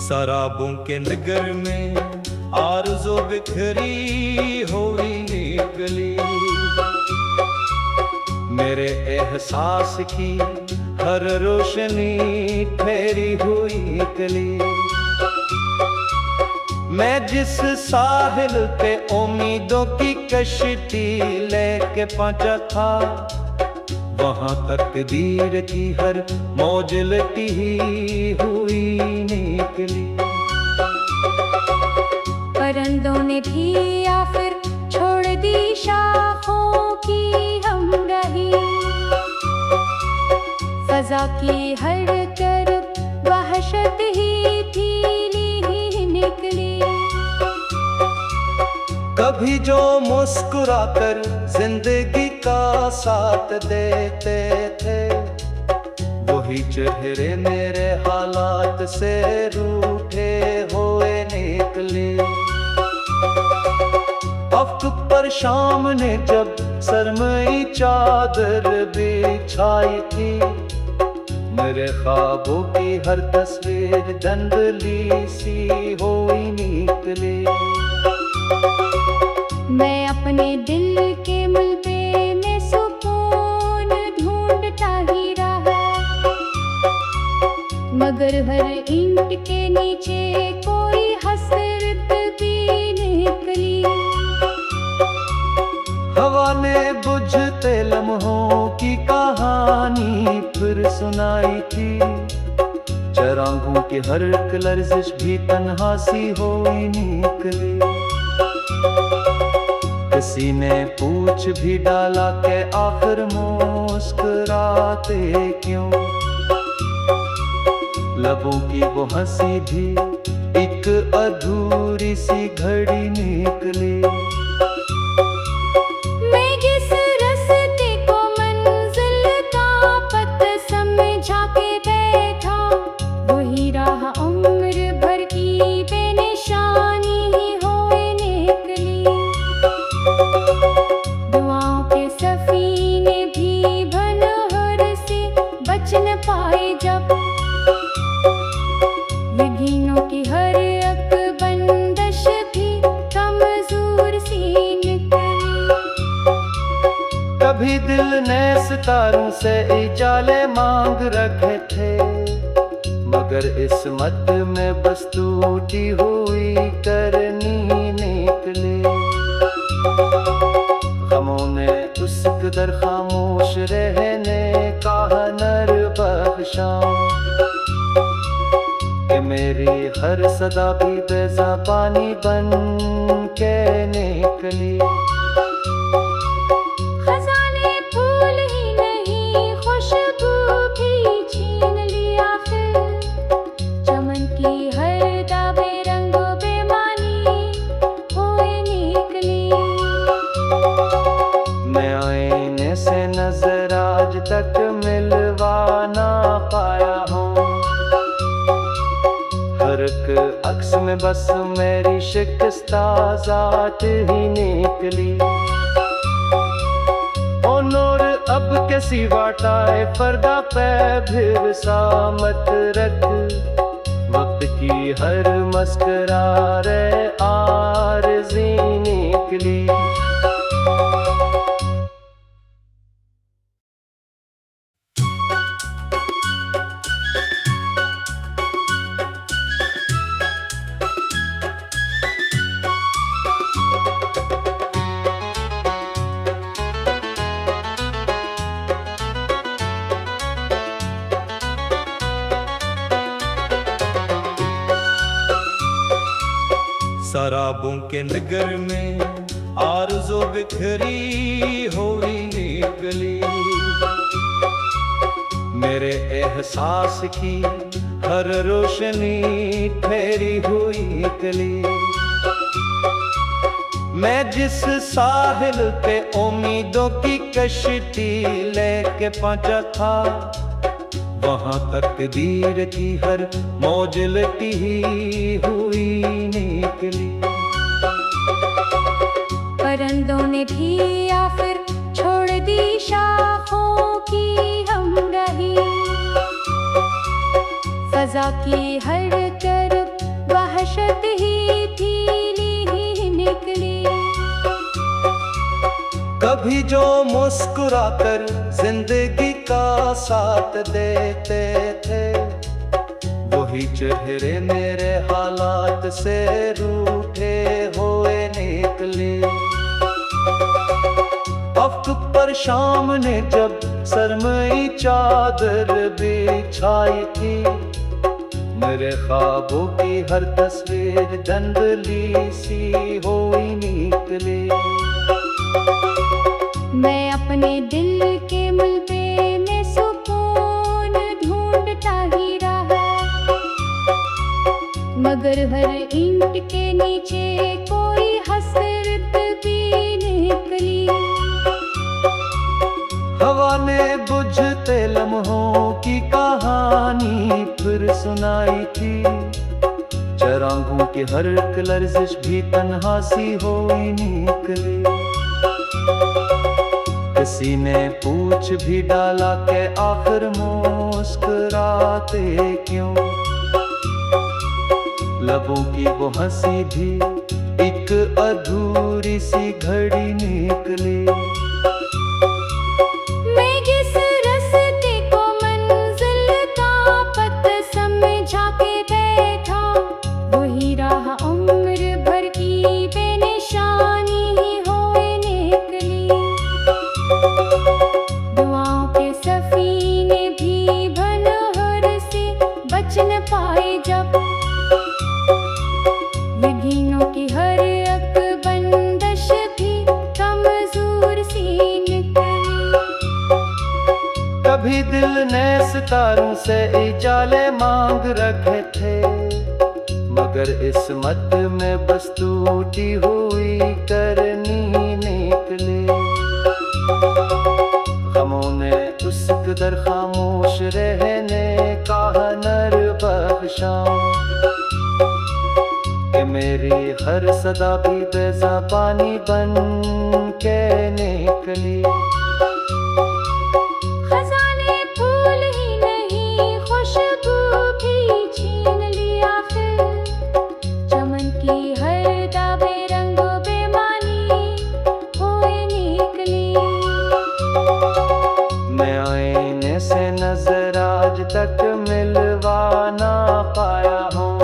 शराबों के नगर में आरज़ो बिखरी हुई निकली। मेरे एहसास की हर रोशनी ठहरी हुई निकली। मैं जिस साहिल पे उम्मीदों की कश्ती लेके पहुंचा था, वहां तकदीर की हर मौज लटी हुई निकली। परिंदों ने भी या फिर छोड़ दी शाखों की हमराही। फजा की हर तरफ वहशत ही फीली ही निकली। कभी जो मुस्कुराकर जिंदगी का साथ देते थे, वही चेहरे मेरे हालात से रूठे हुए निकले। अफ्त पर शाम ने जब सरमई चादर बिछाई थी, मेरे ख्वाबों की हर तस्वीर धुंधली सी हुई निकली। मैं अपने दिल के मलबे में सुकून ढूंढता ही रहा, मगर हर ईंट के नीचे कोई हसरत भी निकली। हवा ने बुझते लम्हों की कहानी फिर सुनाई थी। चरागों की हर एक लर्जिश भी तन्हा सी हुई निकली। किसी ने पूछ भी डाला कि आखिर मुस्कुराते क्यों। लबों की वो हंसी भी एक अधूरी सी घड़ी निकली। मैं जिस रास्ते को मंजिल का पथ समझा के बैठा, वही राह उम्र भर की बेनिशानी हुए निकली। दुआओं के सफीने भी भनहर से बच न पाए जब, यकीनों की हर एक बंदिश भी कमजोर सी निकली। कभी दिल ने सितारों से इजाले मांग रखे थे, मगर इस मत में बस टूटी हुई करनी निकली। गमों ने उस कदर खामोश रहने का हुनर बख्शा कि मेरी हर सदा भी बेज़बानी बन के निकली। खजाने फूल ही नहीं खुशबू भी छीन लिया फिर, चमन की हर दावे रंगो बेमानी हुए निकली। मैं आईने से नजर आज तक मिलवा ना पाया हूँ। हर एक अक्स में बस मेरी शिकस्ता ज़ात ही निकली। ओ नूर अब के सिवा टाए पर्दा पे भी सामत रख, वक्त की हर मस्करारे आरज़ी निकली। शराबों के नगर में आरज़ो बिखरी हुई निकली। मेरे एहसास की हर रोशनी ठहरी हुई निकली। मैं जिस साहिल पे उम्मीदों की कश्ती लेके पहुंचा था, वहां तकदीर की हर मौज लटी हुई निकली। परिंदों ने भी या फिर छोड़ दी शाखों की हमराही। फजा की हर तरफ वहशत ही थी निकली। कभी जो मुस्कुराकर जिंदगी का साथ देते थे, वही चेहरे मेरे हालात से रूठे हुए निकले। वक्त पर शाम ने जब सरमई चादर बिछाई थी, मेरे ख्वाबों की हर तस्वीर धुंधली सी हुई निकली। मैं अपने दिल के मलबे में सुकून ढूंढता ही रहा, मगर हर ईंट के नीचे कोई हसरत भी निकली। हवा ने बुझते लम्हों की कहानी फिर सुनाई थी, चरागों की हर एक लर्जिश भी तन्हा सी हुई निकली। किसी ने पूछ भी डाला कि आखिर मुस्कुराते क्यों, लबों की वो हंसी भी एक अधूरी सी घड़ी निकली। मैं जिस रास्ते को मंजिल का पथ समझा के बैठा, वही राह उम्र भर की बेनिशानी होए निकली। दुआओं के सफीने भी भनहर से बच न पाए जब, यकीनों की हर एक बंदिश भी कमजोर सी निकली। कभी दिल ने सितारों से इजाले मांग रखे थे, मगर इस मत में बस टूटी हुई करनी निकली। गमों ने उस कदर खामोश रहने का हुनर बख्शा कि मेरी हर सदा भी बेज़बानी बन के निकली। खजाने फूल ही नहीं खुशबू भी छीन लिया फिर, चमन की हर दाबे रंगो बेमानी हुए निकली। मैं आईने से नजर आज तक मिलवा ना पाया हूँ,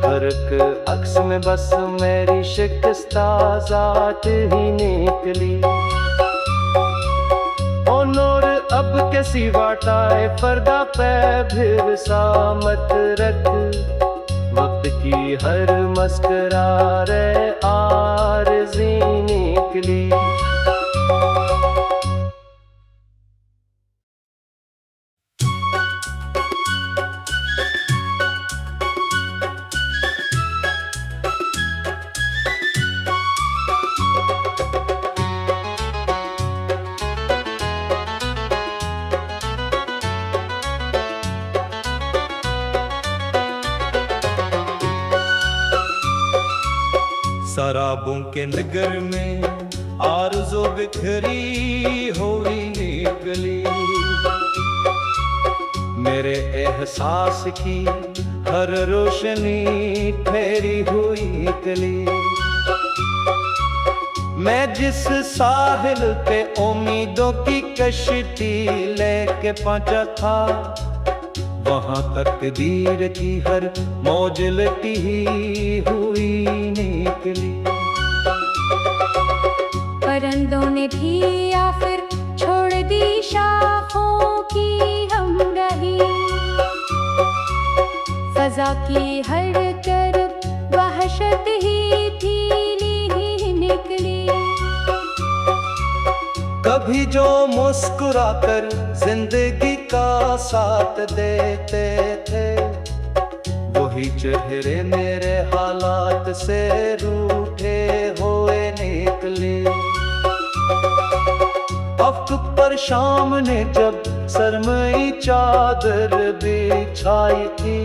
हर एक अक्स में बस मेरी शिकस्ता ज़ात ही निकली। ओ नूर अब के सिवा टाए पर्दा पे फिर सामत रख, वक्त की हर मस्करारे आरज़ी निकली। शराबों के नगर में आरज़ो बिखरी हुई निकली, मेरे एहसास की हर रोशनी ठहरी हुई निकली। मैं जिस साहिल पे उम्मीदों की कश्ती लेके पहुंचा था, वहां तकदीर की हर मौज लटी हुई निकली। परिंदों ने भी आखिर छोड़ दी शाखों की हमराही, फजा की हर तरफ वहशत ही थी निकली। कभी जो मुस्कुराकर जिंदगी का साथ देते थे, वही चेहरे मेरे हालात से रूठे हुए निकले। वक्त पर शाम ने जब सरमई चादर बिछाई थी,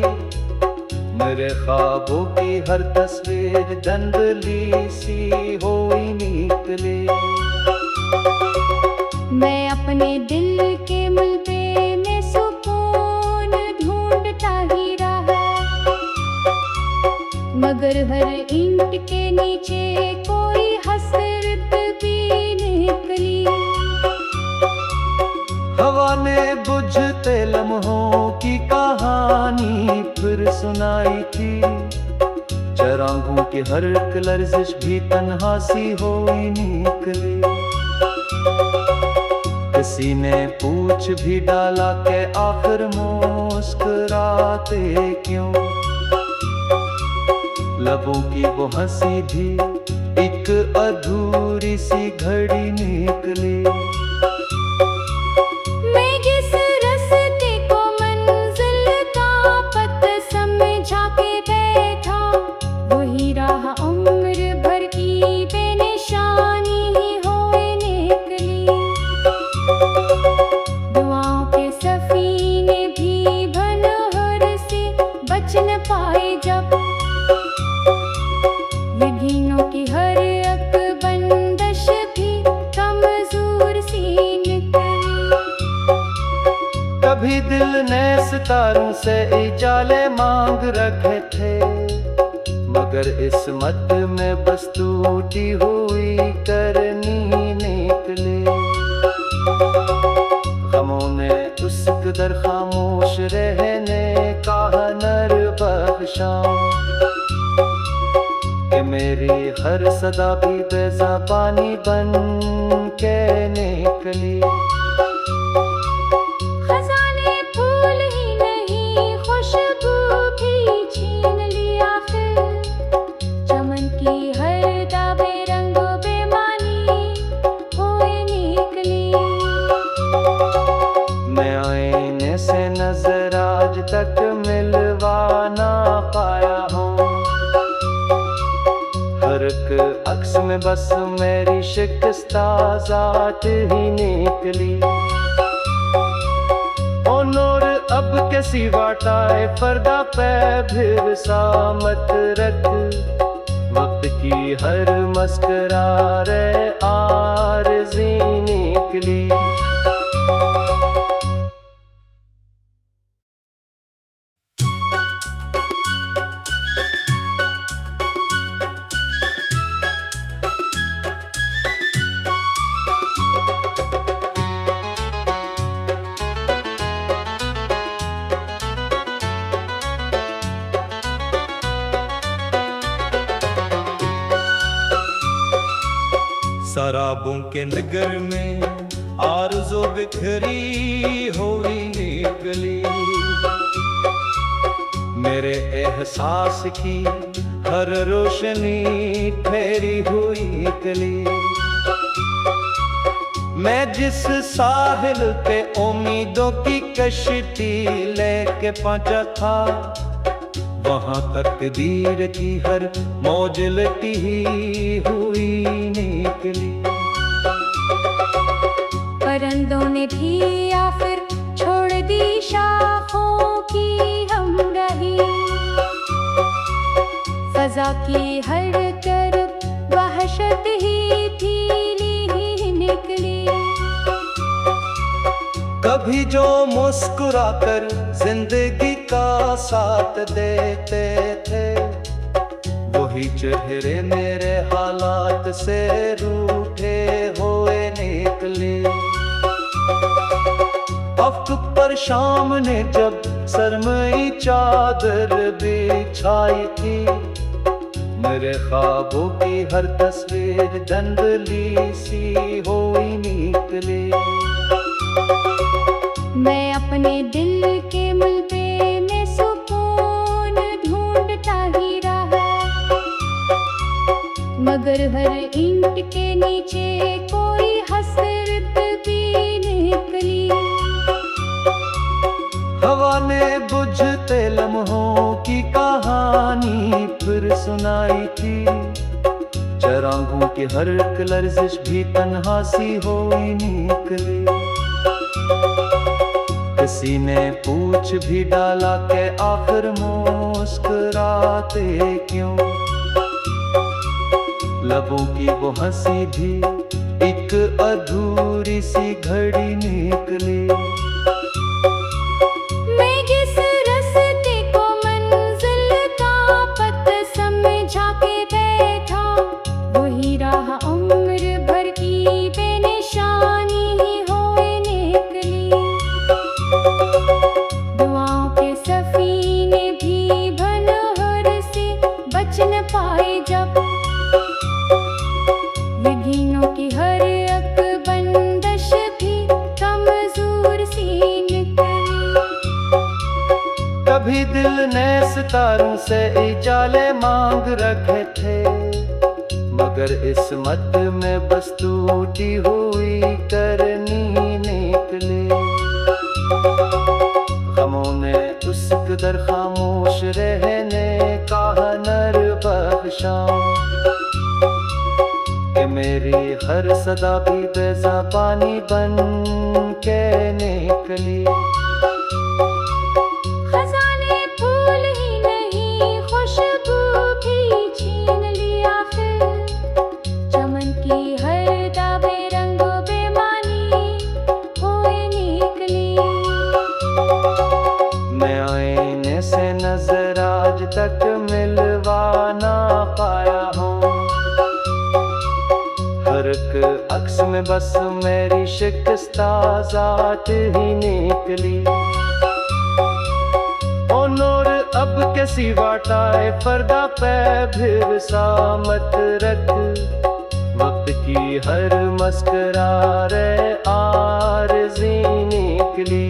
मेरे ख्वाबों की हर तस्वीर धुंधली सी हुई निकली। मैं अपने दिल के मलबे में सुकून ढूंढता ही रहा, हर ईंट के नीचे कोई हसरत भी निकली। हवा ने बुझते लम्हों की कहानी फिर सुनाई थी। चरागों की हर एक लर्जिश भी तन्हा सी होई निकली। किसी ने पूछ भी डाला के आखिर मुस्कुराते क्यों। लबों की वो हंसी भी एक अधूरी सी घड़ी निकली। मैं जिस रास्ते को मंजिल का पथ समझा के बैठा, वही राह उम्र भर की बेनिशानी ही होए निकली। दुआओं के सफीने भी भनहर से बच न पाए जब, यकीनों की हर एक बंदिश भी कमजोर सी निकली। कभी दिल ने सितारों से इजाले मांग रखे थे, मगर इस्मत में बस टूटी हुई करनी निकली। गमों ने उस कदर खामोश रहने का हुनर बख्शा कि मेरी हर सदा भी बेज़बानी बन के निकली। खजाने फूल ही नहीं खुशबू भी छीन लिया फिर, चमन की हर दाबे रंगो बेमानी होए निकली। मैं आईने से नजर आज तक मिलवा ना पाया हूँ। हर एक अक्स में बस मेरी शिकस्ता ज़ात ही निकली। ओ नूर अब के सिवा टाए पर्दा पे फिर सामत रख, वक्त की हर मस्करारे आरज़ी निकली। शराबों के नगर में आरज़ो बिखरी हुई निकली। मेरे एहसास की हर रोशनी ठहरी हुई निकली। मैं जिस साहिल पे उम्मीदों की कश्ती लेके पहुंचा था, वहां तकदीर की हर मौज लटी हुई निकली। परिंदों ने भी आखिर छोड़ दी शाखों की हमराही, फजा की हर तरफ वहशत ही फीली निकली। कभी जो मुस्कुराकर जिंदगी का साथ देते थे, वही चेहरे मेरे हालात से रूठे हुए निकले। अफ्क पर शाम ने जब सरमई चादर बिछाई थी, मेरे ख्वाबों की हर तस्वीर धुंधली सी हुई निकली। मैं अपने दिल के मलबे में सुकून ढूंढता ही रहा, मगर हर ईंट के नीचे कोई हसरत भी निकली। हवा ने बुझते लम्हों की कहानी फिर सुनाई थी। चरागों की हर एक लर्जिश भी तन्हा सी हुई निकली। किसी ने पूछ भी डाला के आखिर मुस्कुराते क्यों। लबों की वो हंसी भी एक अधूरी सी घड़ी निकली। मैं जिस रास्ते को मंजिल का पथ समझा सितारों से इजाले मांग रखे थे, मगर इस मत में बस टूटी हुई करनी निकली। गमों ने उस कदर खामोश रहने का हुनर बख्शा कि मेरी हर सदा भी बेज़बानी बन के निकली। खजाने फूल ही नहीं खुशबू भी छीन लिया फिर, चमन की हर दाबे रंगो बेमानी हुई निकली। मैं आईने से नजर आज तक मिलवा ना पाया हूँ, हर एक अक्स में बस मेरी शिकस्ता ज़ात ही निकली। ओ नूर अब के सिवा टाए पर्दा पे फिर सामत रख, वक्त की हर मस्करारे आरज़ी निकली।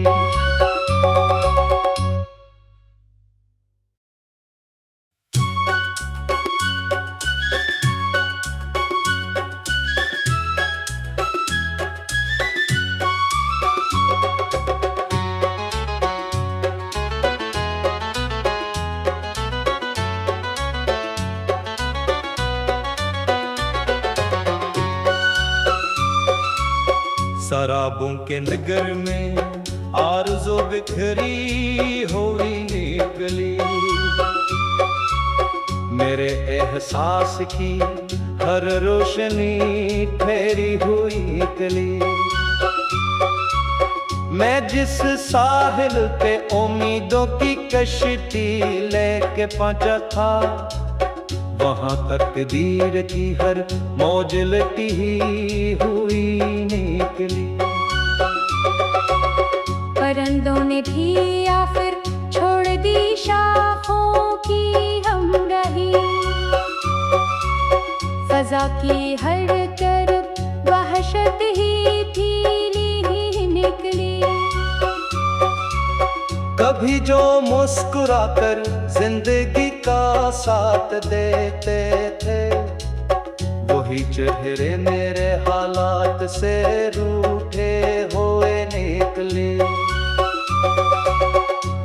शराबों के नगर में आरज़ो बिखरी हुई निकली, मेरे एहसास की हर रोशनी ठहरी हुई निकली। मैं जिस साहिल पे उम्मीदों की कश्ती लेके पहुंचा था, वहां तकदीर की हर मौज लटी हुई निकली। परिंदों ने भी आखिर छोड़ दी शाखों की हमराही, फजा की हर तरफ वहशत ही फीली निकली। कभी जो मुस्कुराकर जिंदगी का साथ देते थे, वही चेहरे मेरे हालात से रूठे हुए निकले।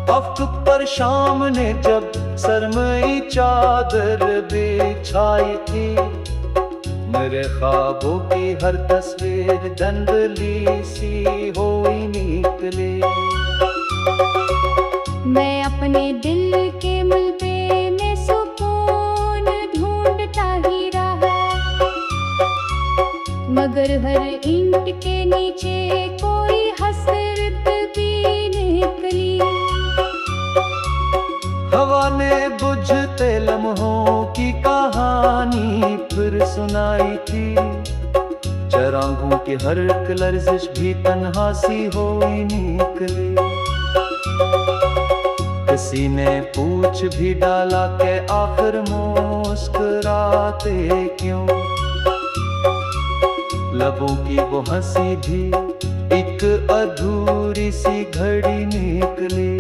वक्त पर शाम ने जब सरमई चादर बिछाई थी, मेरे ख्वाबों की हर तस्वीर धुंधली सी हुई निकली। मैं अपने दिल के मलबे में सुकून ढूंढता ही रहा, मगर हर ईंट के नीचे कोई हसरत भी निकली। हवा ने बुझते लम्हों की कहानी फिर सुनाई थी, चरागों की हर एक लर्जिश भी तन्हा सी हुई निकली। किसी ने पूछ भी डाला के आखिर मुस्कुराते क्यों, लबों की वो हंसी भी एक अधूरी सी घड़ी निकली।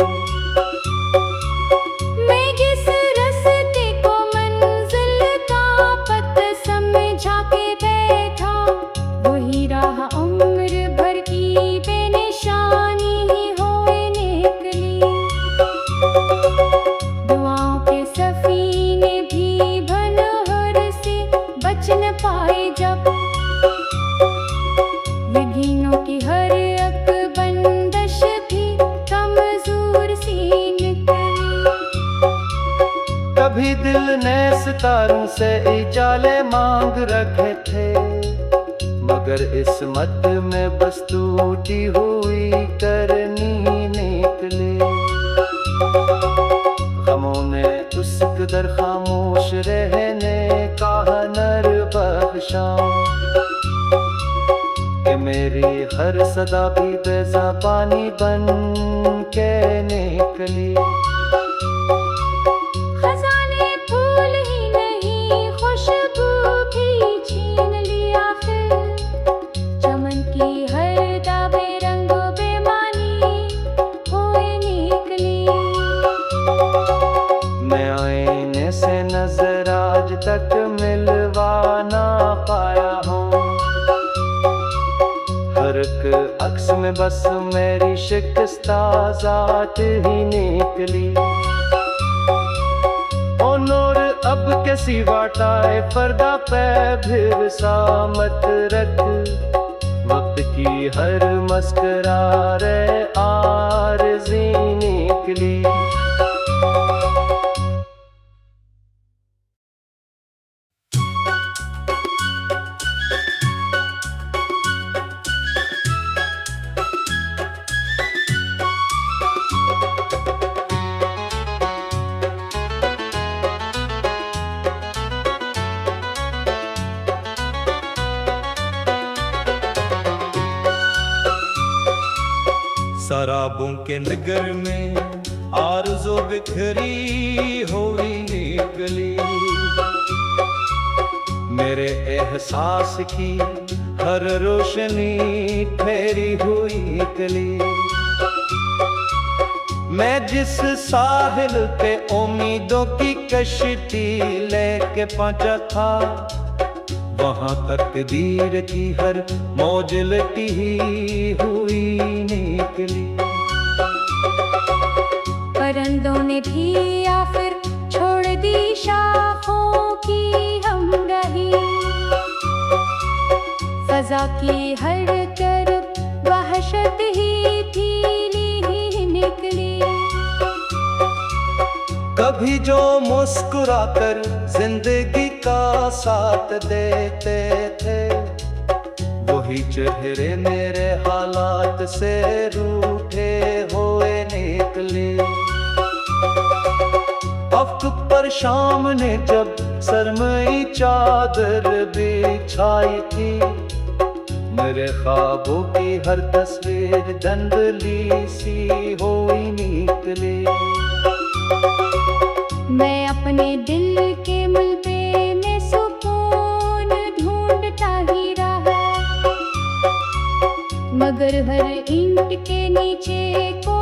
मैं जिस रास्ते को मंजिल का पथ समझा के बैठा, वही राह उम्र भर की बेनिशानी हुई निकली। दुआओं के सफीने भी भनहर से बच न पाए जब, यकीनों की हर एक बंदिश भी कमजोर सी निकली। कभी दिल ने सितारों से इजाले मांग रखे थे, मगर इस मत में बस टूटी हुई करनी निकली। गमों ने उस कदर खामोश रहने का हुनर बख्शा कि मेरी हर सदा भी बेज़बानी बन के निकली। खजाने फूल ही नहीं खुशबू भी छीन लिया फिर, चमन की हर दाबे रंगो बेमानी हुई निकली। फर्क अक्स में बस मेरी शिकस्ता ज़ात ही निकली। ओ नूर अब कैसी वाटाए पर्दा पे फिर सामत रख, वक्त की हर मस्करा रे आरज़ी निकली। शराबों के नगर में आरज़ो बिखरी हुई निकली। मेरे एहसास की हर रोशनी ठहरी हुई निकली। मैं जिस साहिल पे उम्मीदों की कश्ती लेके पहुंचा था, वहां तकदीर की हर मौज लटी हुई निकली। परिंदों ने भी या फिर छोड़ दी शाखों की हमराही, फजा की हर तरफ वहशत ही फीली ही निकली। कभी जो मुस्कुराकर जिंदगी का साथ देते थे, वही चेहरे मेरे हालात से रूठे हुए निकले। अफ्त पर शाम ने जब सरमई चादर बिछाई थी, मेरे ख्वाबों की हर तस्वीर धुंधली सी हुई निकली। मैं अपने दिल के मलबे में सुकून ढूंढता ही रहा, मगर हर ईंट के नीचे को